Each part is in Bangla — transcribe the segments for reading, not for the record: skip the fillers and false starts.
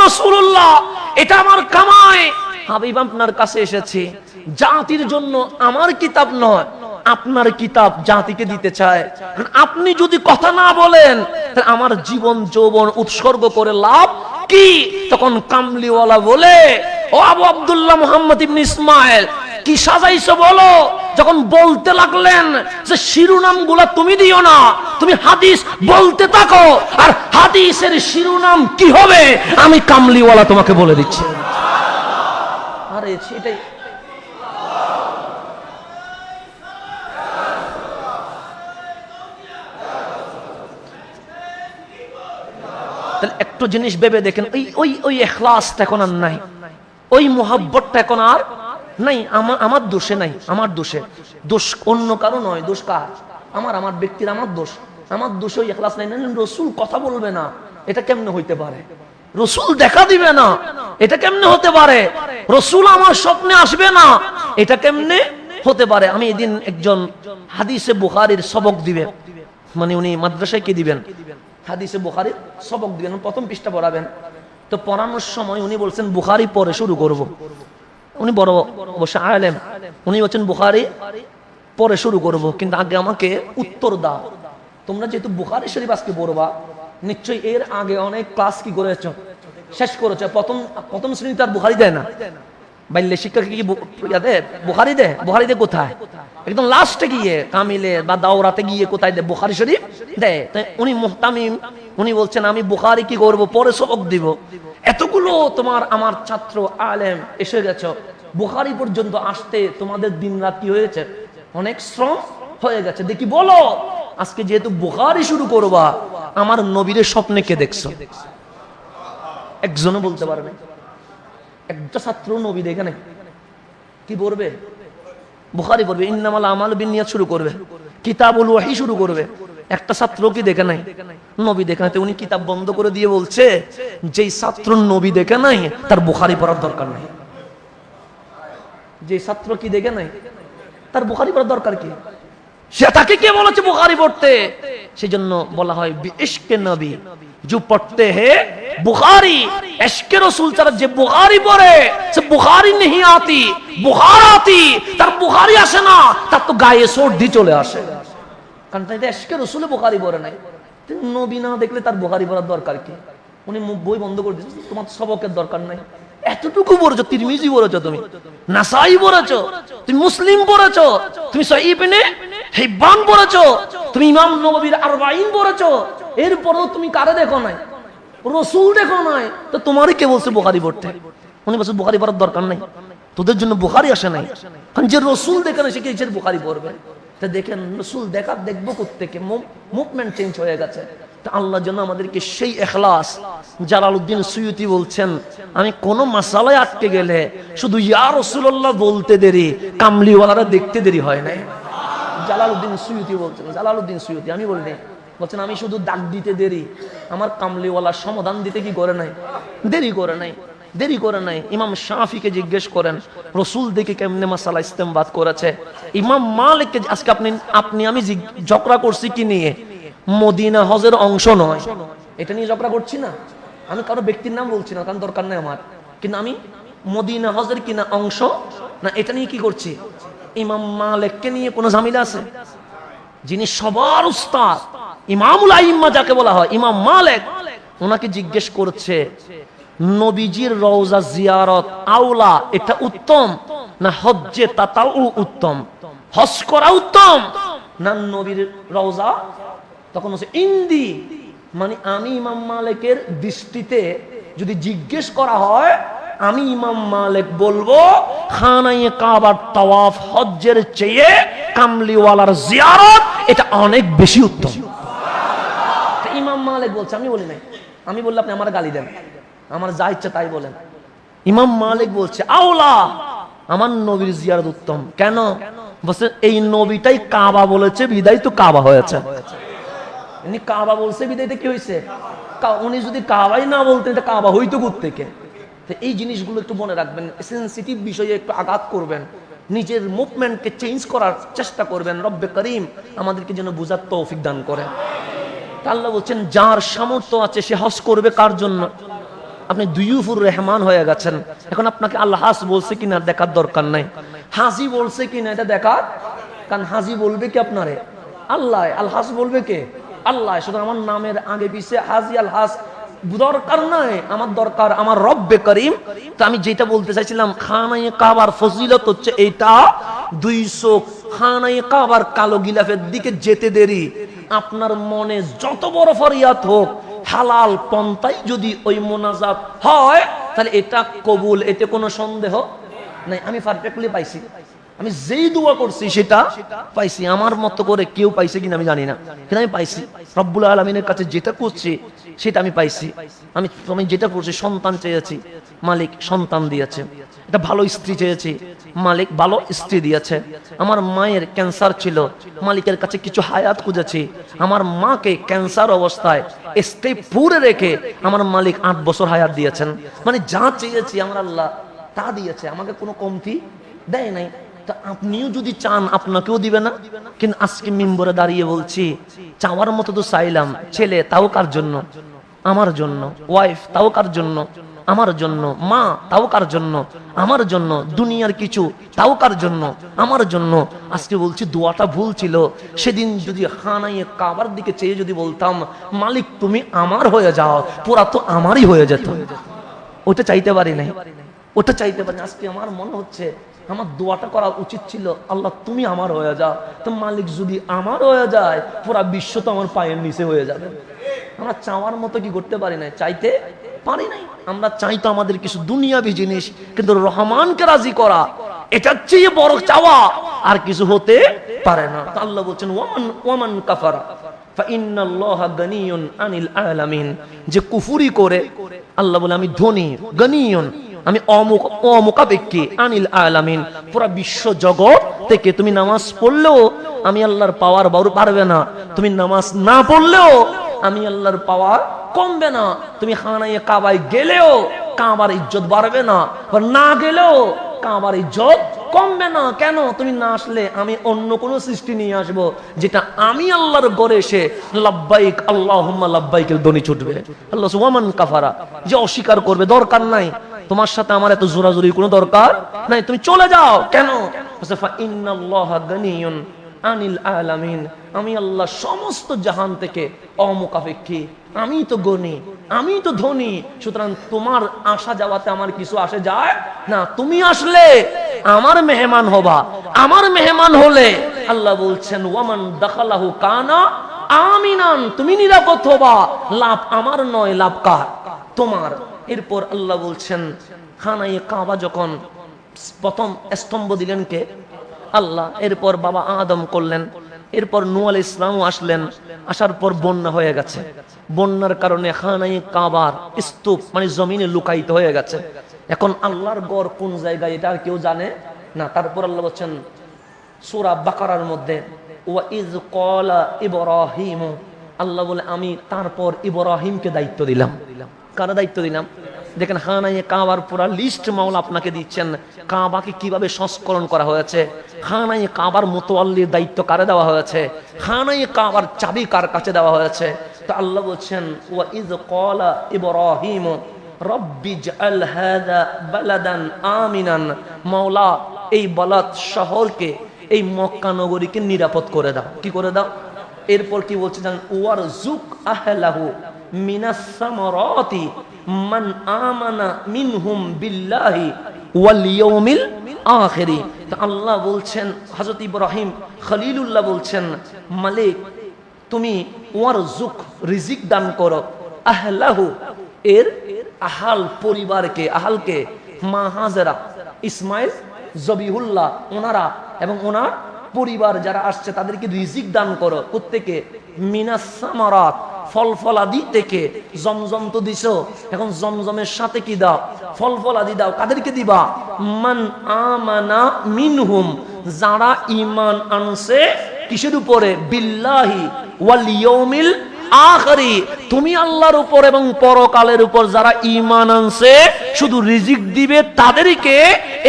রাসূলুল্লাহ, এটা আমার কামাই, হাবিব আপনার কাছে এসেছি, জাতির জন্য আমার কিতাব নয়, আপনার কিতাব জাতিকে দিতে চায়। আপনি যদি কথা না বলেন তাহলে আমার জীবন যৌবন উৎসর্গ করে লাভ কি? তখন কামলিওয়ালা বলে, ও আবু আব্দুল্লাহ মুহাম্মদ ইবনে ইসমাইল, কি সাজাইছো বলো। যখন বলতে লাগলেন যে শিরোনামগুলা তুমি দিও না, তুমি হাদিস বলতে থাকো, আর হাদিসের শিরোনাম কি হবে আমি কামলিওয়ালা তোমাকে বলে দিচ্ছি। আরে সেটাই একটু জিনিস ভেবে দেখেন, ওই ইখলাসটা এখন আর নাই, ওই মুহাব্বতটা এখন আর নাই। আমার দোষে নাই, আমার দোষে, দোষ অন্য কারো নয়, দোষ কার? আমার ব্যক্তির, আমার দোষ, আমার দোষে ওই ইখলাস নাই। রসুল কথা বলবে না, এটা কেমনে হইতে পারে? রসুল দেখা দিবে না, এটা কেমনে হতে পারে? রসুল আমার স্বপ্নে আসবে না, এটা কেমনে হতে পারে? আমি এদিন একজন হাদিসে বুখারীর সবক দিবে, মানে উনি মাদ্রাসায় কি দিবেন, হাদিসে বুখারীর সবক দিবেন, প্রথম পৃষ্ঠা পড়াবেন। তো পড়ানোর সময় উনি বলছেন বুখারী পড়ে শুরু করব। উনি বড় অবশ্য আলেম, উনি বলছেন বুখারী পড়ে শুরু করব, কিন্তু আগে আমাকে উত্তর দাও। তোমরা যেহেতু বুখারী শরীফ আজকে পড়বা, নিশ্চয়ই এর আগে অনেক ক্লাস কি করেছো, শেষ করেছো। প্রথম শ্রেণীতে আর বুখারী দেয় না, বাল্য শিক্ষাকে কি বুখারী দেয়? বুখারী দেয় কোথায়? একদম লাস্টে গিয়ে কামিলে বা দাওরাতে গিয়ে কোথায় দেয়? বুখারী শরীফ দেয়। তাই উনি মুহতামিম, উনি বলছেন আমি বুখারী কি করব, পরে সবক দিব। এতগুলো তোমার আমার ছাত্র আলেম এসে গেছো, বুখারী পর্যন্ত আসতে তোমাদের দিন রাত কি হয়েছে, অনেক শ্রম হয়ে গেছে। দেখি বলো, আজকে যেহেতু বুখারী শুরু করবা, আমার নবীর স্বপ্নে কে দেখছো? একজনও বলতে পারবে? একটা ছাত্র নবী দেখে নাই, কি পড়বে? বুখারী পড়বে, ইন্নামাল আমালু বিন্নিয়াত শুরু করবে, কিতাবুল ওয়াহি শুরু করবে। একটা ছাত্র কি দেখে নাই, নবী দেখে নাই। উনি কিতাব বন্ধ করে দিয়ে বলছে, যেই ছাত্র নবী দেখে নাই তার বুখারী পড়ার দরকার নাই। যে ছাত্র কি দেখে নাই তার বুখারী পড়ার দরকার কি? সে তাকে কে বলেছে বুখারী পড়তে? সেজন্য বলা হয় ইশকে নবী जो पढ़ते हैं बुखारी, इश्क़े रसूल ছাড়া যে বুখারী পড়ে সে বুখারী नहीं आती, বুখার आती, তার বুখারী আসে না, তার তো গায়ে সর্দি চলে আসে। কারণ তাই ইশक़ে রসুলে বুখারী পড়ে নাই। নবী না দেখলে তার বুখারী পড়ার দরকার কি? উনি বই বন্ধ করে দিয়েছেন, তোমার সবকের দরকার নাই। এতটুকু পড়েছো, তিরমিজি পড়েছো, তুমি নাসাই পড়েছো, তুমি মুসলিম পড়েছো, তুমি সহিহ ইবনে হিব্বান পড়েছো, তুমি ইমাম নববীর 40 পড়েছো, এরপরেও তুমি কারে দেখো নাই? রসুল দেখো নাই। তো তোমারই কে বলছে বুখারী পড়তে? উনি বলছে বুখারী পড়ার দরকার নাই, তোদের জন্য বুখারী আসে নাই। কারণ যে রসুল দেখে না সে কি বুখারী পড়বে? তা দেখেন রসুল দেখবো কোত্থেকে? মুভমেন্ট চেঞ্জ হয়ে গেছে। আল্লাহ যেন আমাদেরকে সেই ইখলাস, জালালউদ্দিন সুয়ুতি বলছেন, আমি কোন মাসালায় আটকে গেলে শুধু ইয়া রাসূলুল্লাহ বলতে দেরি, কামলিওয়ালারা দেখতে দেরি হয় নাই। জালালউদ্দিন সুয়ুতি বলছেন, জালালউদ্দিন সুয়ুতি, আমি বলিনি, বলছেন আমি শুধু দাগ দিতে দেরি, আমার কামলিওয়ালা সমাধান দিতে কি করে নাই, দেরি করে নাই, দেরি করে নাই। ইমাম শাফিকে জিজ্ঞেস করেন রসুল দেখে কেমনে মাসালা ইস্তেমবাদ করেছে। ইমাম মালিককে আজকে আপনি আমি ঝগড়া করছি কি নিয়ে? মদিনা হজের অংশ নয়, এটা নিয়ে ঝগড়া করছি না। আমি কারো ব্যক্তির নাম বলছি না, কারণ দরকার নেই আমার, কিন্তু আমি মদিনা হজের কিনা অংশ না এটা নিয়ে কি করছি? ইমাম মালিককে নিয়ে কোনো ঝামেলা আছে? যিনি সবার উস্তাদ, ইমামুল আইম্মা যাকে বলা হয়, ইমাম মালিক, ওনাকে জিজ্ঞেস করছে নবীজির রওজা জিয়ারত আওলা, এটা উত্তম না হজ্জে তাতাউ উত্তম? হজ করা উত্তম না নবীর রওজা? তখন হচ্ছে ইন্দি, মানে আমি ইমাম মালিকের দৃষ্টিতে যদি জিজ্ঞেস করা হয়, আমি ইমাম মালিক বলবো খানায়ে কাবার তাওয়াফ হজ্জের চেয়ে কামলিওয়ালার জিয়ারত এটা অনেক বেশি উত্তম। ইমাম মালিক বলছে, আমি বলি নাই। আমি বললাম আপনি আমার গালি দেন, আমার যা ইচ্ছা তাই বলেন। ইমাম মালিক বলছে আওলা, আমার নবীর জিয়ারত উত্তম। কেন? বলছে এই নবীটাই কাবা বলেছে, বিদায় তো কাবা হয়েছে। উনি কাবা বলছে, বিদায়তে কি হয়েছে? উনি যদি কাবাই না বলতেন এটা কাবা হইতো কোত্থেকে? এই জিনিসগুলো একটু মনে রাখবেন, সেনসিটিভ বিষয়ে একটু আঘাত করবেন, নিজের মুভমেন্টকে চেঞ্জ করার চেষ্টা করবেন। রব্বে করিম আমাদেরকে যেন বুঝার তৌফিক দান করেন। আল্লাহ বলছেন যার সামর্থ্য আছে সে হজ করবে। কার জন্য? আপনি দুইয়ুফুর রহমান হয়ে গেছেন, এখন আপনাকে আলহাস বলছে কিনা দেখার দরকার নাই, হাজি বলছে কিনা এটা দেখার, কারণ হাজি বলবে কি আপনারে? আল্লাহ। আলহাস বলবে কে? আল্লাহ। শুধু আমার নামের আগে পিছে হাজি আলহাস দরকার নাই, আমার দরকার আমার রব্বে করিম। তো আমি যেটা বলতে চাইছিলাম, খানায়ে কাবার ফজিলত হচ্ছে এইটা, 200 খানায়ে কাবার কালো গিলাফের দিকে যেতে দেরি, আপনার মনে যত বড় ফরিয়াদ হোক, হালাল পন্থায় যদি ওই মোনাজাত হয় তাহলে এটা কবুল, এতে কোনো সন্দেহ নাই। আমি পারফেক্টলি পাইছি, আমি যেই দোয়া করছি সেটা পাইছি। আমার মতো করে কেউ পাইছে কিনা আমি জানি না, কিন্তু আমি পাইছি। রব্বুল আলামিনের কাছে যেটা করছি সেটা আমি পাইছি। আমি যেটা করছি, সন্তান চেয়েছি, মালিক সন্তান দিয়েছে। এটা ভালো স্ত্রী চেয়েছি, মালিক ভালো স্ত্রী দিয়েছে। আমার মায়ের ক্যান্সার ছিল, মালিকের কাছে কিছু হায়াত খুঁজেছি। আমার মাকে ক্যান্সার অবস্থায় স্টেপ 4 রেখে আমার মালিক 8 বছর হায়াত দিয়েছেন। মানে যা চেয়েছি আমার আল্লাহ তা দিয়েছে, আমাকে কোনো কমতি দেয় নাই। তা আপনিও যদি চান আপনাকেও দিবে না? কিন্তু আজকে মিম্বরে দাঁড়িয়ে বলছি, চাওয়ার মতো তো চাইলাম, ছেলে তাও কার জন্য? আমার জন্য। ওয়াইফ তাও কার জন্য? আমার জন্য। মা তাও কার জন্য? আমার জন্য। দুনিয়ার কিছু তাও কার জন্য? আমার জন্য। আজকে বলছি দোয়াটা ভুল ছিল। সেদিন যদি খানায়ে কাবার দিকে চেয়ে যদি বলতাম, মালিক তুমি আমার হয়ে যাও, পুরা তো আমারই হয়ে যেত। ওটা চাইতে পারি নাই, ওটা চাইতে পারি। আজকে আমার মনে হচ্ছে আমার দোয়াটা করা উচিত ছিল, আল্লাহ তুমি আমার হয়ে যাও। তো মালিক যদি আমার হয়ে যায়, পুরা বিশ্ব তো আমার পায়ের নিচে হয়ে যাবে। আমরা চাওয়ার মতো কি করতে পারি না? চাইতে পারি নাই। আমরা চাই তো আমাদের কিছু দুনিয়াবি জিনিস, কিন্তু রহমানকে রাজি করা এটার চেয়ে বড় চাওয়া আর কিছু হতে পারে না। আল্লাহ বলছেন ওয়ামান কাফারা ফাইন্নাল্লাহা গানিয়ুন আনিল আলামিন, যে কুফরি করে আল্লাহ বলে আমি ধনী, গানিয়ুন আমি অমুখাপেক্ষী, আনিল আলামিন পুরা বিশ্ব জগৎ থেকে। তুমি নামাজ পড়লেও আমি আল্লাহর পাওয়ার বাড়বে না, তুমি নামাজ না পড়লেও আমি আল্লাহর পাওয়ার কমবে না। তুমি খানায়ে কাবায় গেলেও কাবার ইজ্জত বাড়বে না, না গেলেও কাবার ইজ্জত কমবে না। কেন? তুমি না আসলে আমি অন্য কোন সৃষ্টি নিয়ে আসব, যেটা আমি আল্লাহর ঘরে এসে লাব্বাইক আল্লাহুম্মা লাব্বাইকের ধ্বনি ছুটবে। আল্লাহ ওয়ামান কাফারা, যে অস্বীকার করবে, দরকার নাই তোমার সাথে আমার এত জোরাজুরি কোনো দরকার নাই, তুমি চলে যাও। কেন? ফাইন্নাল্লাহা গানিয়ুন আনিল আলামিন, আমি আল্লাহ সমস্ত জাহান থেকে অমুখাপেক্ষী, আমি তো গনি, আমি তো ধনী। সুতরাং তোমার আসা যাওয়াতে আমার কিছু আসে যায় না। তুমি আসলে আমার মেহমান হবা, আমার মেহমান হলে আল্লাহ বলছেন ওয়ামান দাখালাহু কানা আমিনান, তুমি নিরাপদ হবা। লাভ আমার নয়, লাভ কার? তোমার। এরপর আল্লাহ বলছেন খানায়ে কাবা যখন প্রথম স্তম্ভ দিলেন কে? আল্লাহ। এরপর বাবা আদম করলেন, এরপর নূহ আলাইহিস সালাম আসলেন। আসার পর বন্যা হয়ে গেছে, বন্যার কারণে খানায়ে কাবার স্তূপ মানে জমিনে লুকায়িত হয়ে গেছে। এখন আল্লাহর ঘর কোন জায়গায় এটা আর কেউ জানে না। তারপর আল্লাহ বলছেন সূরা বাকারার মধ্যে, ওয়া ইয ক্বালা ইব্রাহিম, আল্লাহ বলে আমি তারপর ইব্রাহিমকে দায়িত্ব দিলাম। কার দায়িত্ব দিলাম? দেখেন খানায়ে কাবার পুরা লিস্ট মাওলা আপনাকে দিচ্ছেন, কাবাকে কিভাবে সংস্করণ করা হয়েছে, খানায়ে কাবার মুতাওয়াল্লির দায়িত্ব কারে দেওয়া হয়েছে, খানায়ে কাবার চাবি কার কাছে দেওয়া হয়েছে। তো আল্লাহ বলছেন ওয়া ইয ক্বালা ইব্রাহিম রব্বি জাআল হাযা বালাদান আমিনান, মাওলা এই বালাদ শহরকে, এই মক্কা নগরীকে নিরাপদ করে দাও। কি করে দাও? এরপর কি বলছে জানেন? ওয়ারযুক আহলাহু মিনাস সামারাতি মান আমানা মিনহুম বিল্লাহি ওয়াল ইয়াউমিল আখির। তো আল্লাহ বলছেন, হযরত ইব্রাহিম খলিলুল্লাহ বলছেন, মালিক তুমি ওয়ারযুক রিজিক দান করো, আহলাহু এর আহাল পরিবারকে, আহালকে মা হাজেরা, ইসমাইল, জবিহুল্লাহ ওনারা এবং ওনার পরিবার যারা আসছে তাদেরকে রিজিক দান করো। প্রত্যেকে মিনাস সামারাত ফল ফলাদি থেকে। জমজম তো দিছো, এখন জমজমের সাথে কি দাও? ফল ফলাদি দাও। কাদেরকে দিবা? মান আমানা মিনহুম, যারা ঈমান আনছে কিসের উপরে? বিল্লাহি ওয়াল ইয়াউমিল আখিরি, তুমি আল্লাহর উপর এবং পরকালের উপর যারা ঈমান আনছে শুধু রিজিক দিবে তাদেরকে,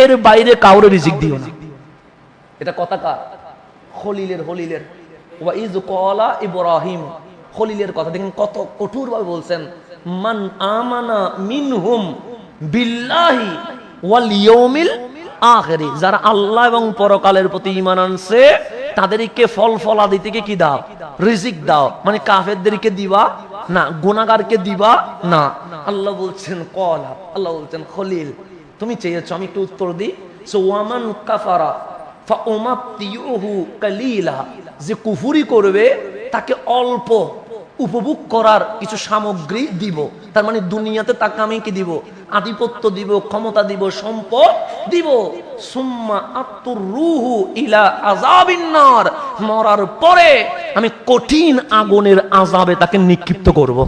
এর বাইরে কাউরে রিজিক দিও না। এটা কথা কার? খলিলের। খলিলের ওয়া ইয ক্বালা ইব্রাহিম, খলিলের কথা দেখেন কত কঠোর ভাবে বলছেন। মান আমানা মিনহুম বিল্লাহি ওয়াল ইয়াউমিল আখিরি, যারা আল্লাহ এবং পরকালের প্রতি ঈমান আনছে তাদেরকে ফল ফলাদি থেকে কি দাও? রিজিক দাও। মানে কাফেরদেরকে দিবা না, গুনাহগারকে দিবা না। আল্লাহ বলছেন ক্বালা, আল্লাহ বলছেন খলিল তুমি চেয়েছো, আমি একটু উত্তর দিই। সো ওয়ামান কাফারা ফাউমাতিউহু কালিলা, যে কুফরি করবে তাকে অল্প উপভোগ করার কিছু সামগ্রী দিব। তার মানে দুনিয়াতে তাকে আমি কি দিব? আধিপত্য দিব, ক্ষমতা দিব, সম্পদ দিব। সুম্মা আতুরুহু ইলা আযাবিন নার, মরার পরে আমি কঠিন আগুনের আযাবে তাকে নিক্ষিপ্ত করব।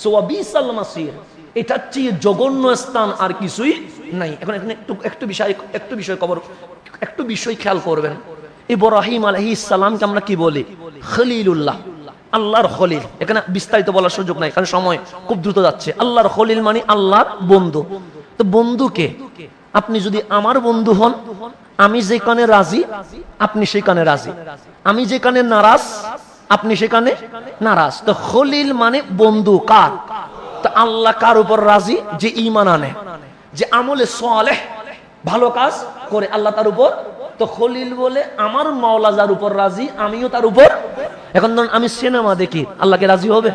সো ওয়াবিসাল মাসির, এটা চেয়ে জঘন্য স্থান আর কিছুই নাই। এখন এখানে একটু বিষয় খেয়াল করবেন। ইব্রাহিম আলাইহিস সালামকে আমরা কি বলি? খলিলুল্লাহ, আল্লাহর খলিল। এখানে বিস্তারিত বলার সুযোগ নাই, কারণ সময় খুব দ্রুত যাচ্ছে। আল্লাহর খলিল মানে আল্লাহর বন্ধু। তো বন্ধুকে আপনি যদি আমার বন্ধু হন, আমি যেখানে রাজি আপনি সেখানে রাজি, আমি যেখানে নারাজ আপনি সেখানে নারাজ। তো খলিল মানে বন্ধু কার? তো আল্লাহ কার উপর রাজি? যে ঈমান আনে, যে আমলে সালেহ ভালো কাজ করে, আল্লাহ তার উপর। তো খলিল বলে আমার মাওলা যার উপর রাজি আমিও তার উপর। এখন ধরুন আমি সিনেমা দেখি, আল্লাহকে রাজি হবে?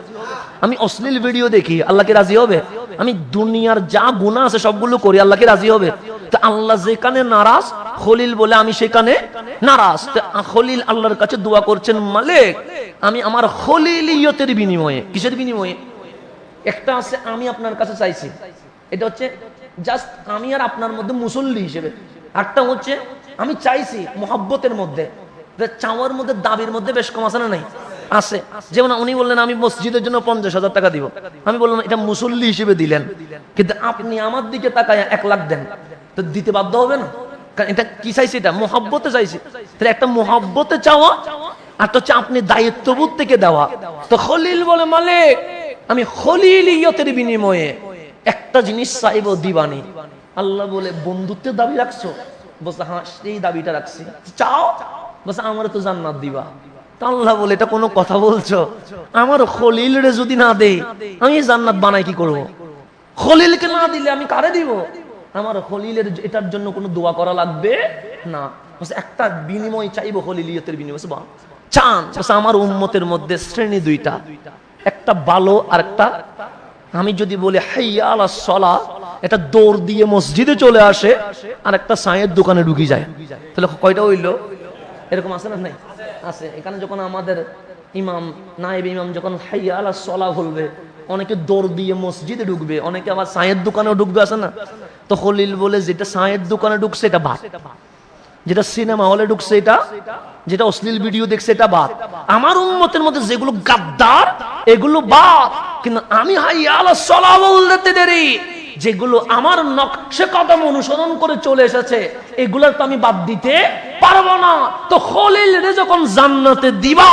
আমি অশ্লীল ভিডিও দেখি, আল্লাহকে রাজি হবে? আমি দুনিয়ার যা গুনাহ আছে সবগুলো করি, আল্লাহকে রাজি হবে? তো আল্লাহ যেখানে নারাজ, খলিল বলে আমি সেখানে নারাজ। তো খলিল আল্লাহর কাছে দোয়া করছেন, মালিক আমি আমার খলিলিয়তের বিনিময়ে, কিসের বিনিময়ে? একটা আছে আমি আপনার কাছে চাইছি, এটা হচ্ছে জাস্ট আমি আর আপনার মধ্যে মুসল্লি হিসেবে। একটা হচ্ছে আমি চাইছি মোহাব্বতের মধ্যে, চাওয়ার মধ্যে দাবির মধ্যে বেশ কম আছে না? নাই আছে। যেমন উনি বললেন আমি মসজিদের জন্য 50,000 টাকা দিব, আমি বললাম এটা মুসল্লি হিসেবে দিলেন, কিন্তু আপনি আমার দিকে তাকায় 1 লাখ দেন, তো দিতে বাধ্য হবে না? কারণ এটা কি চাইছি? এটা মোহাব্বতে চাইছি। তাহলে একটা মোহাব্বতে চাওয়া আর তো হচ্ছে আপনি দায়িত্ববোধ থেকে দেওয়া। তো খলিল বলে মালিক আমি খলিলিয়তের বিনিময়ে একটা জিনিস চাইবো, দিবানি। আল্লাহ বলে বন্ধুত্বের দাবি রাখছো? বলছে হ্যাঁ সেই দাবিটা রাখছি। চাও? বলছে আমার তো জান্নাত দিবা। তো আল্লাহ বলে এটা কোনো কথা বলছো? আমার খলিল রে যদি না দেই আমি জান্নাত বানাই কি করব? খলিলকে না দিলে আমি কারে দিব? আমার খলিলের এটার জন্য কোনো দোয়া করা লাগবে না। বলছে একটা বিনিময় চাইবো, খলিলিয়তের বিনিময়। চান? বলছে আমার উম্মতের মধ্যে শ্রেণী দুইটা, একটা ভালো আর একটা। আমি যদি বলি হাইয়া আলাস সালাহ, এটা দৌড় দিয়ে মসজিদে চলে আসে, আর একটা চায়ের দোকানে ঢুকি যায়। তাহলে কয়টা হইল? এরকম আছে না? নাই আছে। এখানে যখন আমাদের ইমাম নায়েব ইমাম যখন হাইয়া আলাস সালাহ বলবে, অনেকে দৌড় দিয়ে মসজিদে ঢুকবে, অনেকে আবার চায়ের দোকানেও ঢুকবে, আছে না? তো খলিল বলে যেটা চায়ের দোকানে ঢুকছে এটা বাদ, যেটা সিনেমা হলে ঢুকছে এটা, যেটা অশ্লীল ভিডিও দেখছে এটা বাদ। আমার উম্মতের মধ্যে যেগুলো গাদ্দার এগুলো বাদ, কিন্তু আমি হাইয়া আলাস সালাহ বলতে দেরি, যেগুলো আমার নকশে কদম অনুসরণ করে চলে এসেছে এগুলোর তো আমি বাদ দিতে পারবো না। তো খলিল রে যখন জান্নাতে দিবা,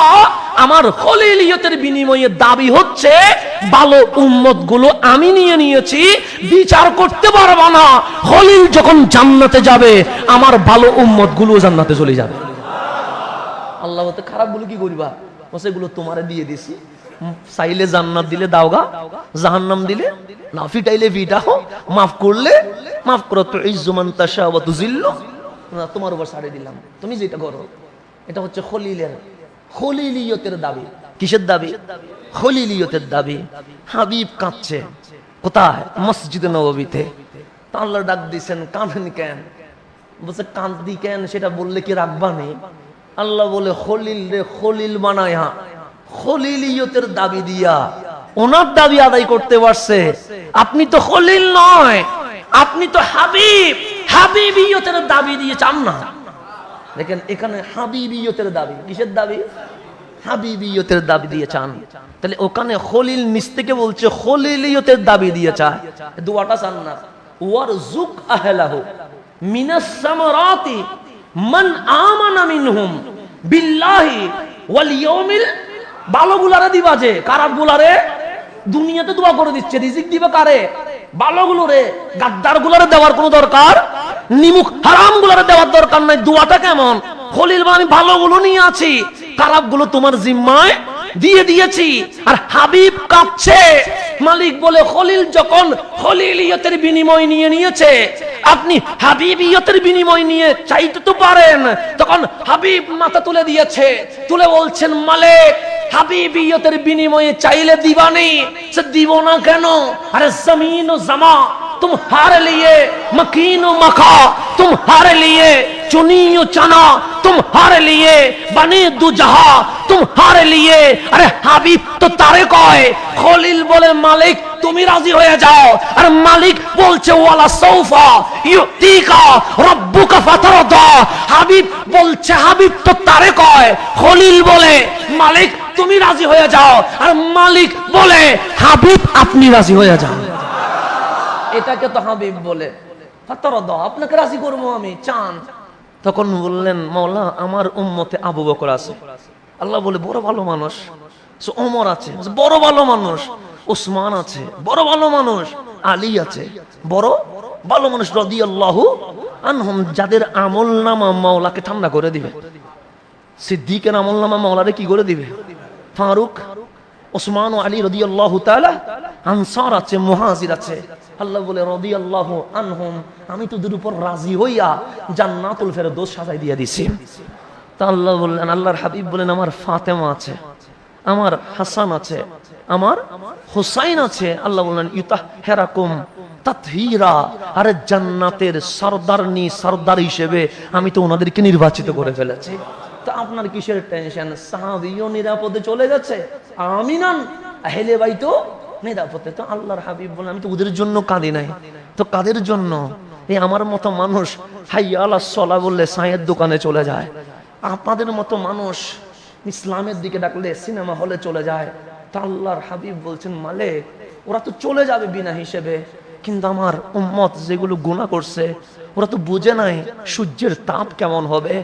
আমার খলিলিয়তের বিনিময়ে দাবি হচ্ছে ভালো উম্মত গুলো আমি নিয়ে নিয়েছি, বিচার করতে পারবো না। খলিল যখন জান্নাতে যাবে আমার ভালো উম্মত গুলো জান্নাতে চলে যাবে। আল্লাহ বলতে খারাপ গুলো কি করবা? বলছে এগুলো তোমারে দিয়ে দিছি, চাইলে জান্নাত দিলে দাওগা, জাহান্নাম দিলে না, ফিটাইলে ফিটাও, মাফ করলে মাফ করো। তো ইজ্জুমান তাশা ওয়া তুজিল্লু, তোমার উপর ছাড়ে দিলাম, তুমি যেটা করো। এটা হচ্ছে খলিলের, খলিলিয়তের দাবি। কিসের দাবি? খলিলিয়তের দাবি। হাবিব কাঁদছে কোথায়? মসজিদে নববীতে। তা আল্লাহ ডাক দিয়েছেন, কাঁদেন কেন? বলছে কাঁদি কেন সেটা বললে কি রাখবা নেই? আল্লাহ বলে খলিল রে খলিল বানায়া খলিলিয়তের দাবি দিয়া ওনার দাবি আদায় করতে পারছে। আপনি তো খলিল নয়, আপনি তো হাবিব, হাবিবিয়তের দাবি দিয়ে চান না। দেখেন এখানে হাবিবিয়তের দাবি। কিসের দাবি? হাবিবিয়তের দাবি দিয়ে চান। তাহলে ওখানে খলিল নিচ থেকে বলছে খলিলিয়তের দাবি দিয়ে চায়, দোয়াটা চান না। ওয়ারজুক আহলাহু মিনাস সামারাতি মান আমানা মিনহুম বিল্লাহি ওয়াল ইয়াউমিল, ভালোগুলারে দিবা, যে খারাপ গুলারে দুনিয়াতে দোয়া করে দিচ্ছে, রিজিক দিবে কারে? ভালোগুলো রে। গাদ্দার গুলারে দেওয়ার কোনো দরকার, নিমুখ হারাম গুলারে দেওয়ার দরকার নাই। দোয়াটা কেমন? খলিল বা আমি ভালোগুলো নিয়ে আছি, খারাপ গুলো তোমার জিম্মায় দিয়ে দিয়েছি। আর হাবিব কাঁদছে। মালিক বলে খলিল যখন খলিলিয়তের বিনিময় নিয়ে নিয়েছে, আপনি হাবিবিয়তের বিনিময় নিয়ে চাইতে তো পারেন। তখন হাবিব মাথা তুলে দিয়েছে, তুলে বলছেন মালিক হাবিবিয়তের বিনিময়ে চাইলে দিবানি, সে দিব না কেন? আরে জমিন ও জামা तुम्हारे लिए, मकीन व मका तुम्हारे लिए, चुनी व चना तुम्हारे लिए, बने दो जहां तुम्हारे लिए। अरे হাবিব তো তারে কয়। খলিল বলে মালিক তুমি রাজি হয়ে যাও। আর মালিক বলছে ওয়ালা সৌফা ইউতিকা রাব্বুকা ফাতারদা। হাবিব বলছে, হাবিব তো তারে কয়। খলিল বলে মালিক তুমি রাজি হয়ে যাও। আর মালিক বলে হাবিব আপনি রাজি হয়ে যাও। এটাকে তো হাবিব বলে ফাতারদা, আপনাকে রাজি করবো আমি, চান। তখন বললেন মাওলা আমার উম্মতে আবু বকর আছে। আল্লাহ বলে বড় ভালো মানুষ। ওমর আছে, বড় ভালো মানুষ। ওসমান আছে, বড় ভালো মানুষ। আলী আছে, বড় ভালো মানুষ। রাদিয়াল্লাহু আনহুম, যাদের আমলনামা মাওলাকে ঠান্ডা করে দিবে। সিদ্দিকের আমলনামা মাওলারে কি করে দিবে? ফারুক, ওসমান ও আলী রাদিয়াল্লাহু তাআলা। আনসার আছে, মুহাজির আছে। আল্লাহ বলে রাদিয়াল্লাহু আনহুম, আমি তোদের উপর রাজি হইয়া জান্নাতুল ফেরদৌস সাজাই দিয়ে দিছি। তা আল্লাহ বললেন, আল্লাহর হাবিব বলেন আমার ফাতেমা আছে, আমার হাসান আছে, আমার হুসাইন আছে। আল্লাহ বললেন ইউতাহহিরাকুম তাতহীরা, আরে জান্নাতের সরদারনি সরদার হিসেবে আমি তো ওনাদেরকে নির্বাচিত করে ফেলেছি। তা আপনার কিসের টেনশন? সাহাবীও নিরাপদে চলে গেছে, আমিনান আহলে বাইতও নিরাপদে। তো আল্লাহর হাবিব বলেন আমি তো ওদের জন্য কাঁদি নাই, তো কাদের জন্য? এই আমার মতো মানুষ হাইয়া আলাস সালাহ বললে চায়ের দোকানে চলে যায়। আপনাদের মতো মানুষ ইসলামের দিকে ডাকলে সিনেমা হলে চলে যায়। তা আল্লাহর হাবিব বলছেন মালিক ওরা তো চলে যাবে বিনা হিসেবে, কিন্তু আমার উম্মত যেগুলো গুনাহ করছে ওরা তো বুঝে নাই সূর্যের তাপ কেমন হবে।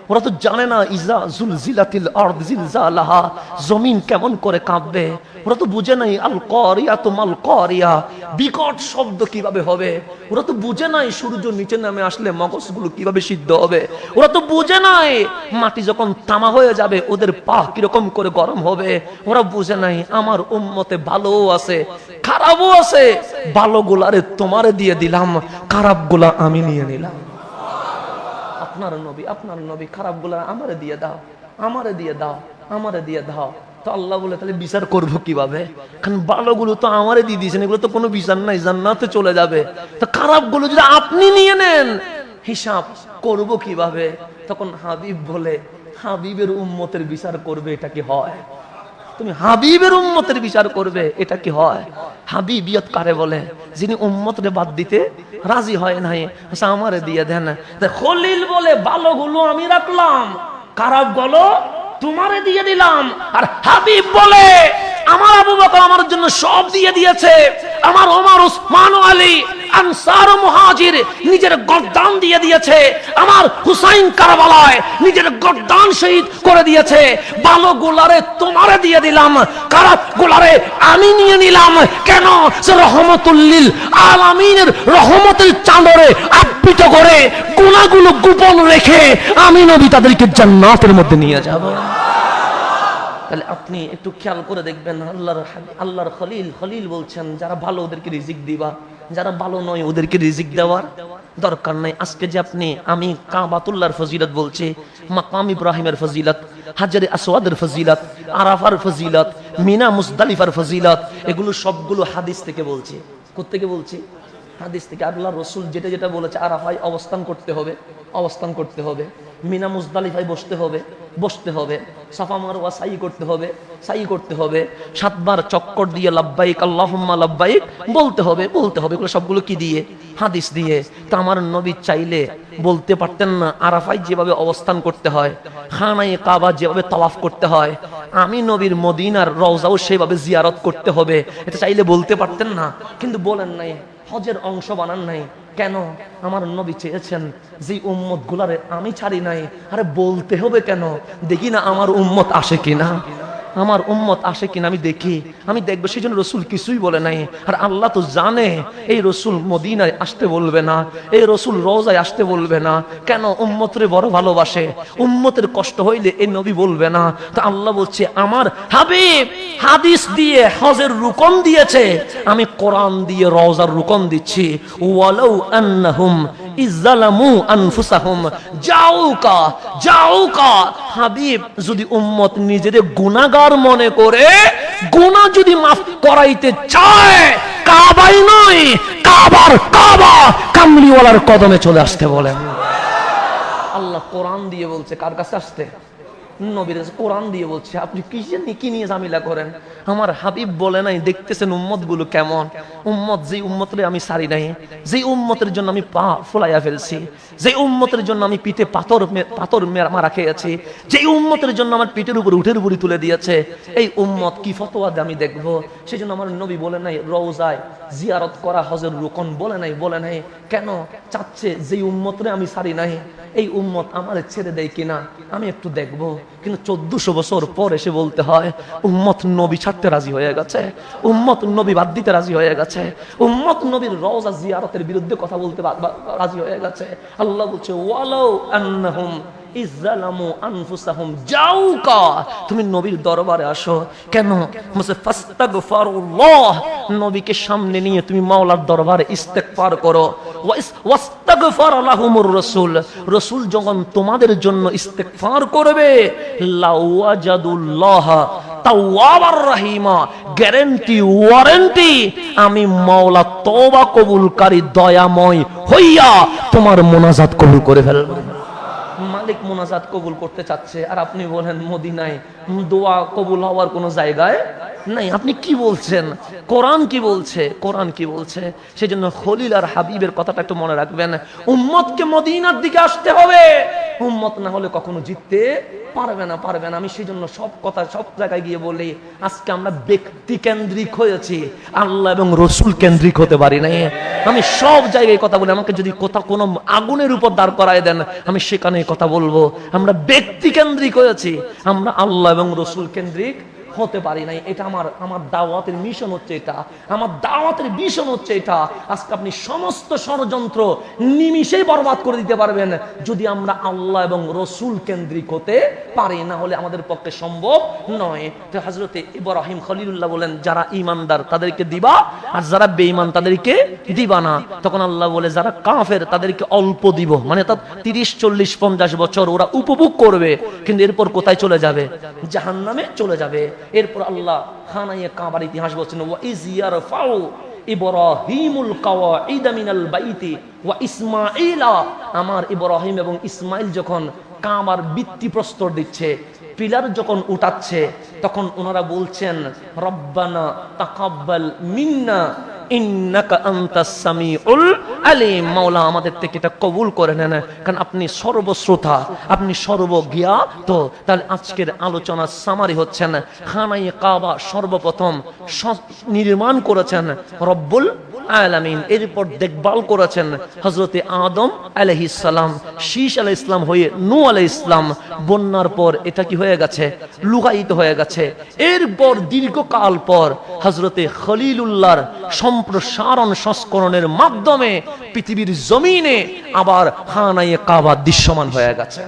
ওরা তো জানে না ইজা জুলজিলাতিল আরদ জিলজালাহা, জমিন কেমন করে কাঁপবে। ওরা তো বুঝে নাই আল কারিয়া তুমাল কারিয়া, বিকট শব্দ কিভাবে হবে। ওরা তো বুঝে নাই সূর্য নিচে নামে আসলে মগজগুলো কিভাবে সিদ্ধ হবে। ওরা তো বুঝে নাই মাটি যখন তামা হয়ে যাবে ওদের পা কিরকম করে গরম হবে। ওরা বুঝে নাই আমার উম্মতে ভালোও আছে খারাপও আছে। ভালোগুলারে তোমারে দিয়ে দিলাম, খারাপগুলা আমি নিয়ে নিলাম। আপনার নবী খারাপগুলা আমারে দিয়ে দাও, আমারে দিয়ে দাও, আমারে দিয়ে দাও। তো আল্লাহ বলে তাহলে বিচার করবো কিভাবে? কারণ ভালোগুলো তো আমারে দিয়ে দিয়েছেন, এগুলো তো কোনো বিচার নাই, জান্নাতে চলে যাবে। তো খারাপগুলো যদি আপনি নিয়ে নেন হিসাব করবো কিভাবে? তখন হাবিব বলে হাবিবের উম্মতের বিচার করবে, এটা কি হয়? তুমি হাবিবের উম্মতের বিচার করবে, এটা কি হয়? হাবিবিয়ত কারে বলে? যিনি উম্মতরে বাদ দিতে রাজি হয় নাই, আমারে দিয়ে দেন। খলিল বলে ভালোগুলো আমি রাখলাম, খারাপগুলো তোমারে দিয়ে দিলাম। আর হাবিব বলে আমার আবু বকর আমার জন্য সব দিয়ে দিয়েছে, আমার ওমর ওসমান ও আলী আনসার ও মুহাজির নিজের গর্দান দিয়ে দিয়েছে, আমার হুসাইন কারবালায় নিজের গর্দান শহীদ করে দিয়েছে। ভালো গোলারে তোমারে দিয়ে দিলাম, খারাপ গোলারে আমি নিয়ে নিলাম। কেন? রহমতুল লিল আলামিনের রহমতের চাঁদরে আবৃত করে গুনাহগুলো গোপন রেখে আমি নবী তাদেরকে জান্নাতের মধ্যে নিয়ে যাব। তাহলে আপনি একটু খেয়াল করে দেখবেন আল্লাহর খলিল বলছেন যারা ভালো ওদেরকে রিজিক দিবা, যারা ভালো নয় ওদেরকে রিজিক দেওয়ার দরকার নাই। আজকে যে আমি কাবাতুল্লাহর ফজিলত বলছি, মাকাম ইব্রাহিমের ফজিলত, হাজারে আসওয়াদের ফজিলত, আরাফার ফজিলত, মিনা মুজদালিফার ফজিলত, এগুলো সবগুলো হাদিস থেকে বলছি। কোত্থেকে বলছি? হাদিস থেকে। আল্লাহ রসুল যেটা যেটা বলেছে, আরাফায় অবস্থান করতে হবে, অবস্থান করতে হবে। মিনা মুজদালিফায় বসতে হবে, বসতে হবে। সাফা মারওয়া সাই করতে হবে, সাই করতে হবে। 7 বার চক্কর দিয়ে লাব্বাইক আল্লাহুম্মা লাব্বাইক বলতে হবে, বলতে হবে। এগুলো সবগুলো কি দিয়ে? হাদিস দিয়ে। তা আমার নবী চাইলে বলতে পারতেন না আরাফায় যেভাবে অবস্থান করতে হয়, খানায়ে কাবা যেভাবে তাওয়াফ করতে হয়, আমি নবীর মদিনার রওজাও সেভাবে জিয়ারত করতে হবে, এটা চাইলে বলতে পারতেন না। কিন্তু বলেন নাই, হজের অংশ বানান নাই। কেন? আমার নবী চেয়েছেন যে উম্মত গুলারে আমি ছাড়ি নাই। আরে বলতে হবে কেন? দেখি না আমার উম্মত আসে কিনা। আমার উম্মত আসে কিনা আমি দেখি, আমি দেখবো। সেই জন্য রসুল কিছুই বলে নাই। আর আল্লাহ তো জানে এই রসুল মদিনায় আসতে বলবে না, এই রসুল রওজায় আসতে বলবে না। কেন? উম্মতরে বড় ভালোবাসে, উম্মতের কষ্ট হইলে এই নবী বলবে না। তো আল্লাহ বলছে আমার হাবিব হাদিস দিয়ে হজের রুকন দিয়েছে, আমি কোরআন দিয়ে রওজার রুকন দিচ্ছি। ওয়ালাউ আন্নাহুম ইজ্জালামু আনফুসাহুম জাউকা জাউকা। হাবিব যদি উম্মত নিজেদের গুনাহগার মনে করে গুনাহ যদি মাফ করাইতে চায়, কাবাই নয়, কাবার কাবা কামলিওয়ালার কদমে চলে আসতে বলেন। আল্লাহ কোরআন দিয়ে বলছে কার কাছে আসতে? নবীর কোরআন দিয়ে বলছে। আপনি কি নিয়ে ঝামেলা করেন? আমার হাবিব বলে নাই? দেখতেছেন উম্মত গুলো কেমন। উম্মত যে উম্মতরে আমি সারি নাই, যে উম্মতের জন্য আমি পা ফুলাইয়া ফেলছি, যে উম্মতের জন্য আমি পিঠে পাথর মারা খেয়েছি, যে উম্মতের জন্য আমার পিঠের উপর উঠের উপরই তুলে দিয়েছে, এই উম্মত কি ফতোয়া দেয় আমি দেখবো। সেই জন্য আমার নবী বলে নাই রওজায় জিয়ারত করা হজের রুকন, বলে নাই। বলে নাই কেন? চাচ্ছে যে উম্মতরে আমি সারি নাই, এই উম্মত আমার ছেড়ে দেয় কিনা আমি একটু দেখবো। কিন্তু 1400 বছর পর এসে বলতে হয় উম্মত নবী ছাড়তে রাজি হয়ে গেছে, উম্মত নবী বাদ দিতে রাজি হয়ে গেছে, উম্মত নবীর রওজা জিয়ারতের বিরুদ্ধে কথা বলতে রাজি হয়ে গেছে। আল্লাহ বলছে ওয়ালাউ আন্নাহুম ইজ্জালামু আনফুসাহুম জাউকা। তুমি নবীর দরবারে আসো। কেন? বলছে ফাস্তাগফিরুল্লাহ। নবীকে সামনে নিয়ে তুমি মাওলার দরবারে ইস্তেগফার করো। ওয়াস্তাগফার লাহুমুর রাসূল। রাসূল যখন তোমাদের জন্য ইস্তেগফার করবে লাওয়াজাদুল্লাহ তাওয়াবার রহিমা। গ্যারান্টি ওয়ারেন্টি, আমি মাওলা তওবা কবুলকারী দয়াময় হইয়া তোমার মুনাজাত কবুল করে ফেলব। মালিক মুনাজাত কবুল করতে চাচ্ছে, আর আপনি বলেন মদিনায় দোয়া কবুল হওয়ার কোনো জায়গায় নাই। আপনি কি বলছেন? কোরআন কি বলছে? কোরআন কি বলছে? সেজন্য খলিল আর হাবিবের কথাটা একটু মনে রাখবেন। উম্মতকে মদিনার দিকে আসতে হবে, উম্মত না হলে কখনো জিততে পারবে না, পারবে না। আমি সেই জন্য সব কথা সব জায়গায় গিয়ে বলি, আজকে আমরা ব্যক্তি কেন্দ্রিক হয়েছি, আল্লাহ এবং রসুল কেন্দ্রিক হতে পারি নাই। আমি সব জায়গায় কথা বলি, আমাকে যদি কোনো আগুনের উপর দাঁড় করায় দেন আমি সেখানে কথা বলবো। আমরা ব্যক্তি কেন্দ্রিক হয়েছি, আমরা আল্লাহ এবং রসুল কেন্দ্রিক হতে পারি নাই। এটা আমার দাওয়াতের মিশন হচ্ছে, এটা আমার দাওয়াতের মিশন হচ্ছে এটা। আজকে আপনি সমস্ত ষড়যন্ত্র নিমিষেই বরবাদ করে দিতে পারবেন যদি আমরা আল্লাহ এবং রসুল কেন্দ্রিক হতে পারি, না হলে আমাদের পক্ষে সম্ভব নয়। তো হযরতে ইব্রাহিম খলিলুল্লাহ বলেন যারা ঈমানদার তাদেরকে দিবা, আর যারা বেঈমান তাদেরকে দিবা না। তখন আল্লাহ বলে যারা কাফের তাদেরকে অল্প দিব, মানে তা 30, 40, 50 বছর ওরা উপভোগ করবে, কিন্তু এরপর কোথায় চলে যাবে? জাহান্নামে চলে যাবে। এরপর আল্লাহ খানায়ে কাবার ইতিহাস বলছেন ওয়া ইজ ইয়ারফাউ ইব্রাহিমুল কাওয়াইদ মিনাল বাইতি ওয়া ইসমাঈলা। আমার ইব্রাহিম এবং ইসমাইল যখন কাবার ভিত্তিপ্রস্তর দিচ্ছে, পিলার যখন উঠাচ্ছে, তখন ওনারা বলছেন রব্বানা তাকাব্বাল মিন্না ইন্নাকা আনতাস সামিউল আলিম। মাওলা আমাদের থেকে এটা কবুল করে নেন, কারণ আপনি সর্বশ্রোতা, আপনি সর্বজ্ঞাত। তাহলে আজকের আলোচনার সামারি হচ্ছেন খানায়ে কাবা সর্বপ্রথম নির্মাণ করেছেন রব্বুল আলামিন, এরপর দেখভাল করেছেন হযরতে আদম আলাইহিস সালাম, শীশ আলাইহিস সালাম হয়ে নূহ আলাইহিস সালাম। বন্যার পর এটা কি হয়ে গেছে? লুকায়িত হয়ে গেছে। এরপর দীর্ঘকাল পর হযরতে খলিলুল্লাহর সম্প্রসারণ সংস্করণের মাধ্যমে পৃথিবীর জমিনে আবার খানায়ে কাবা দৃশ্যমান হয়ে গেছে।